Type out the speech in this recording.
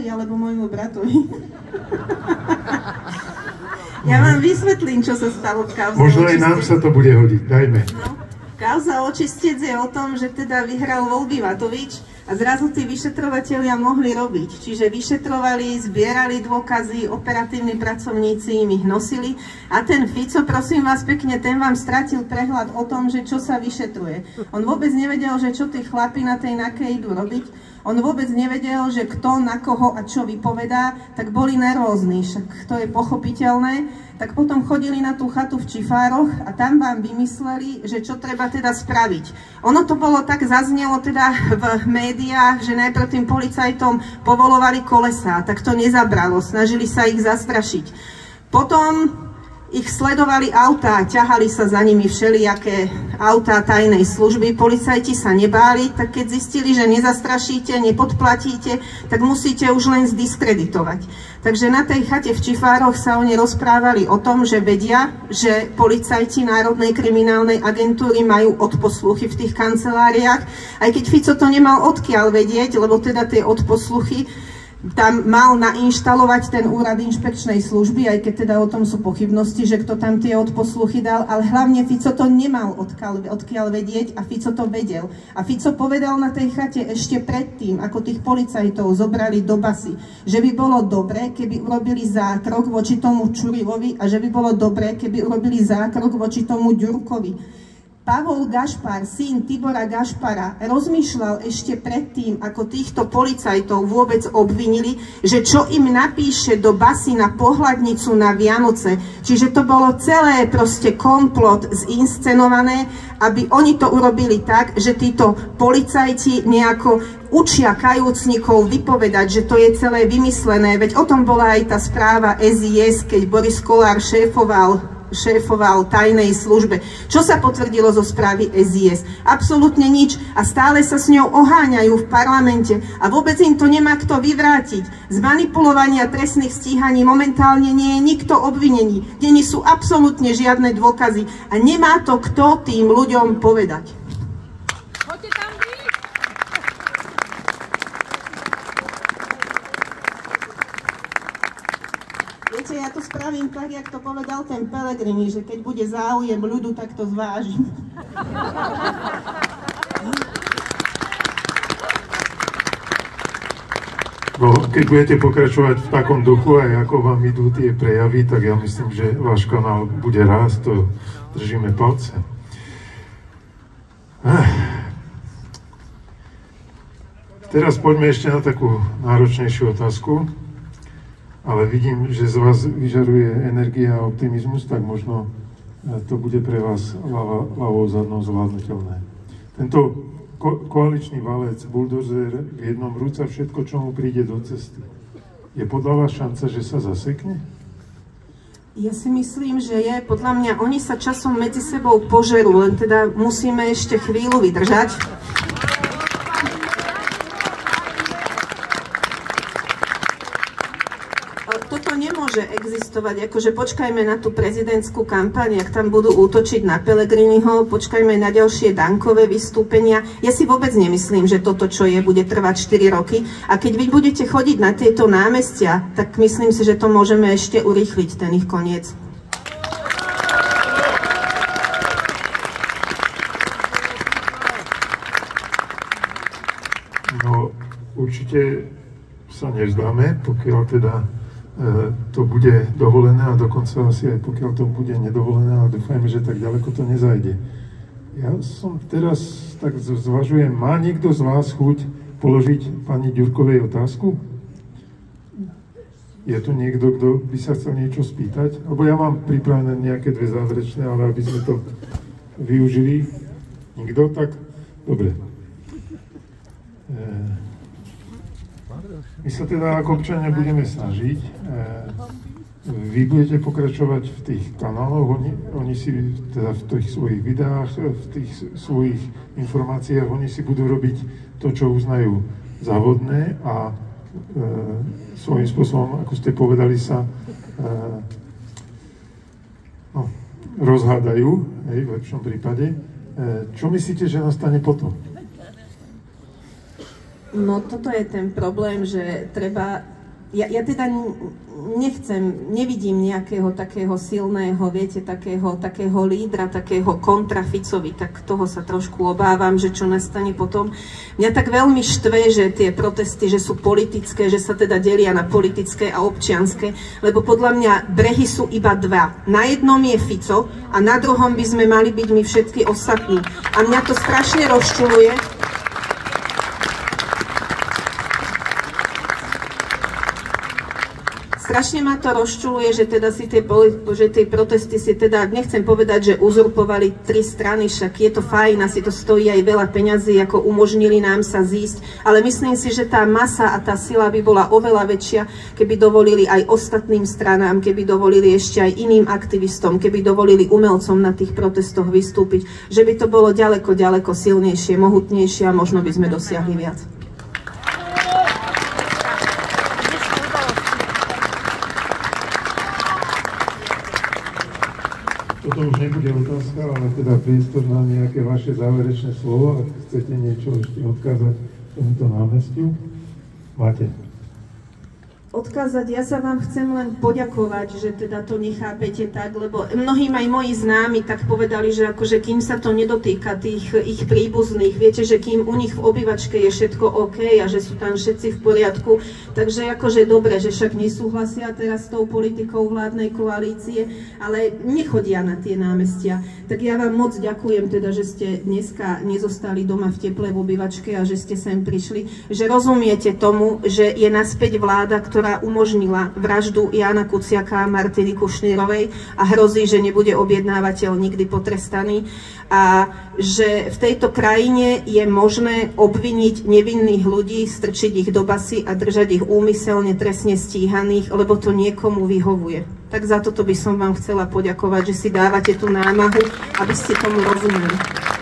alebo môjmu bratovi. Ja vám vysvetlím, čo sa stalo v kauze. Možno aj nám sa to bude hodiť, dajme. No, kauza Očistec je o tom, že teda vyhral voľby Matovič a zrazu tí vyšetrovatelia mohli robiť. Čiže vyšetrovali, zbierali dôkazy, operatívni pracovníci im ich nosili a ten Fico, prosím vás pekne, ten vám stratil prehľad o tom, že čo sa vyšetruje. On vôbec nevedel, že čo tí chlapi na tej NAKE idú robiť. On vôbec nevedel, že kto na koho a čo vypovedá, tak boli nervózni, však to je pochopiteľné. Tak potom chodili na tú chatu v Čifároch a tam vám vymysleli, že čo treba teda spraviť. Ono to bolo tak, zaznelo teda v médiách, že najprv tým policajtom povolovali kolesá, tak to nezabralo, snažili sa ich zastrašiť. Potom ich sledovali autá, ťahali sa za nimi všelijaké autá tajnej služby, policajti sa nebáli, tak keď zistili, že nezastrašíte, nepodplatíte, tak musíte už len zdiskreditovať. Takže na tej chate v Čifároch sa oni rozprávali o tom, že vedia, že policajti Národnej kriminálnej agentúry majú odposluchy v tých kanceláriách, aj keď Fico to nemal odkiaľ vedieť, lebo teda tie odposluchy tam mal nainštalovať ten úrad inšpekčnej služby, aj keď teda o tom sú pochybnosti, že kto tam tie odposluchy dal, ale hlavne Fico to nemal odkiaľ vedieť a Fico to vedel. A Fico povedal na tej chate ešte predtým, ako tých policajtov zobrali do basy, že by bolo dobre, keby urobili zákrok voči tomu Čurilovi a že by bolo dobre, keby urobili zákrok voči tomu Ďurkovi. Pavol Gašpar, syn Tibora Gašpara, rozmýšľal ešte predtým, ako týchto policajtov vôbec obvinili, že čo im napíše do basy na pohľadnicu na Vianoce. Čiže to bolo celé proste komplot zinscenované, aby oni to urobili tak, že títo policajti nejako učia kajúcnikov vypovedať, že to je celé vymyslené. Veď o tom bola aj tá správa SIS, keď Boris Kollár šéfoval tajnej službe. Čo sa potvrdilo zo správy SIS? Absolútne nič. A stále sa s ňou oháňajú v parlamente. A vôbec im to nemá kto vyvrátiť. Z manipulovania trestných stíhaní momentálne nie je nikto obvinený. Nie sú absolútne žiadne dôkazy. A nemá to kto tým ľuďom povedať. Viete, ja to spravím tak, jak to povedal ten Pellegrini, že keď bude záujem ľudu, tak to zvážim. No, keď budete pokračovať v takom duchu, aj ako vám idú tie prejavy, tak ja myslím, že váš kanál bude rásť, to držíme palce. Teraz poďme ešte na takú náročnejšiu otázku. Ale vidím, že z vás vyžaruje energia a optimizmus, tak možno to bude pre vás ľavou zadnou zvládnutelné. Tento koaličný valec, buldozer, v jednom rúca všetko, čo mu príde do cesty. Je podľa vás šanca, že sa zasekne? Ja si myslím, že je. Podľa mňa oni sa časom medzi sebou požerú, len teda musíme ešte chvíľu vydržať. Toto nemôže existovať, akože počkajme na tú prezidentskú kampaň, ak tam budú útočiť na Pellegriniho, počkajme na ďalšie Dankové vystúpenia. Ja si vôbec nemyslím, že toto, čo je, bude trvať 4 roky. A keď vy budete chodiť na tieto námestia, tak myslím si, že to môžeme ešte urýchliť, ten ich koniec. No, určite sa nevzdáme, pokiaľ teda to bude dovolené a dokonca asi aj pokiaľ to bude nedovolené, ale dúfajme, že tak ďaleko to nezajde. Ja som teraz tak zvažujem, má niekto z vás chuť položiť pani Ďurkovej otázku? Je tu niekto, kto by sa chcel niečo spýtať? Lebo ja mám pripravené nejaké dve záverečné, ale aby sme to využili. Nikto? Tak? Dobre. My sa teda ako občania budeme snažiť. Vy budete pokračovať v tých kanáloch, oni si teda v tých svojich videách, v tých svojich informáciách, oni si budú robiť to, čo uznajú za vhodné a svojím spôsobom, ako ste povedali, sa rozhádajú, v lepšom prípade. Čo myslíte, že nastane potom? No toto je ten problém, že treba... Ja teda nevidím nejakého takého silného, viete, takého lídra, takého kontra Ficovi, tak toho sa trošku obávam, že čo nastane potom. Mňa tak veľmi štve, že tie protesty, že sú politické, že sa teda delia na politické a občianske, lebo podľa mňa brehy sú iba dva. Na jednom je Fico a na druhom by sme mali byť my všetky ostatní. A mňa to strašne rozčuluje. Strašne ma to rozčuluje, že teda si tie protesty si teda, nechcem povedať, že uzurpovali 3 strany, však je to fajn, asi to stojí aj veľa peňazí, ako umožnili nám sa zísť, ale myslím si, že tá masa a tá sila by bola oveľa väčšia, keby dovolili aj ostatným stranám, keby dovolili ešte aj iným aktivistom, keby dovolili umelcom na tých protestoch vystúpiť, že by to bolo ďaleko, ďaleko silnejšie, mohutnejšie a možno by sme dosiahli viac. Toto už nebude otázka, ale teda priestor na nejaké vaše záverečné slovo, ak chcete niečo ešte odkázať tomuto námestiu. Máte. Odkázať, ja sa vám chcem len poďakovať, že teda to nechápete tak, lebo mnohým aj moji známi tak povedali, že akože kým sa to nedotýka tých ich príbuzných, viete, že kým u nich v obývačke je všetko OK a že sú tam všetci v poriadku, takže akože dobre, že však nesúhlasia teraz s tou politikou vládnej koalície, ale nechodia na tie námestia. Tak ja vám moc ďakujem teda, že ste dneska nezostali doma v teple v obývačke a že ste sem prišli, že rozumiete tomu, že je naspäť vláda, ktorá umožnila vraždu Jána Kuciaka a Martiny Kušnírovej a hrozí, že nebude objednávateľ nikdy potrestaný a že v tejto krajine je možné obviniť nevinných ľudí, strčiť ich do basy a držať ich úmyselne trestne stíhaných, lebo to niekomu vyhovuje. Tak za toto by som vám chcela poďakovať, že si dávate tú námahu, aby ste tomu rozumeli.